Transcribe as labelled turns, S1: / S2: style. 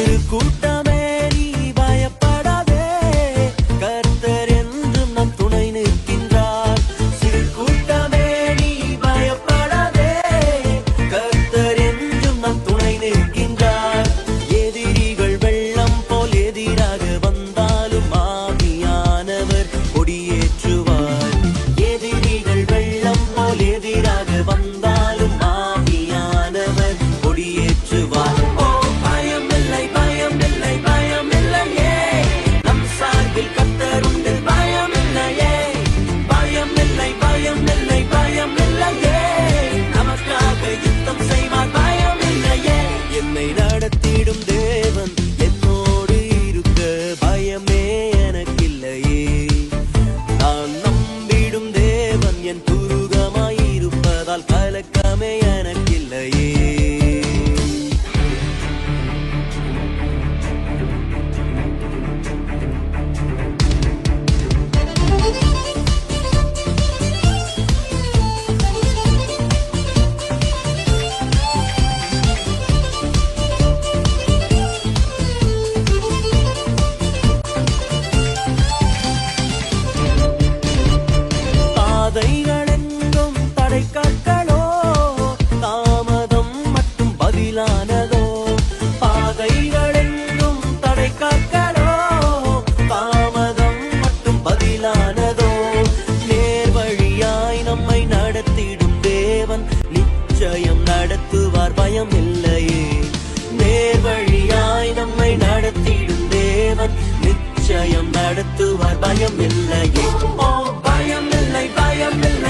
S1: சிறு கூட்டமே நீ பயப்படாதே, கர்த்தர் என்றும் நம் துணை நிற்கின்றார். சிறு கூட்டமே நீ பயப்படாதே, கர்த்தர் என்றும் நம் துணை நிற்கின்றார். எதிரிகள் வெள்ளம் போல் எதிராக வந்தாலும் ஆவியானவர் கொடியேற்றுவார். எதிரிகள் வெள்ளம் போல் எதிராக வந்தாலும் ஆவியானவர் கொடியேற்றுவார். ஓ பயமில்லை பயமில்லை பயமில்லையே, நம் சார்பில் கர்த்தர் உண்டு. பயமில்லையே பயமில்லை பயமில்லை பயமில்லையே, நமக்காக யுத்தம் செய்வார். பயமில்லையே, என்னை நடத்திடும் தேவன் என்னோடு இருக்க பயமே எனக்கில்லையே. நான் நம்பிடும் தேவன் என் துருகமாயிருப்பதால் கலக்கமே எனக்கில்லையே. பாதைகளெங்கும் தடைக்கற்களோ, தாமதம் மட்டும் பதிலானதோ. பாதைகளெங்கும் தடைக்கற்களோ, தாமதம் மட்டும் பதிலானதோ. நேர்வழியாய் நம்மை நடத்திடும் தேவன் நிச்சயம் நடத்துவார். பயம் இல்லையே, நேர்வழியாய் நம்மை நடத்திடும் தேவன் நிச்சயம் நடத்துவார். பயம் இல்லையே. ஓ பயமில்லை பயமில்லை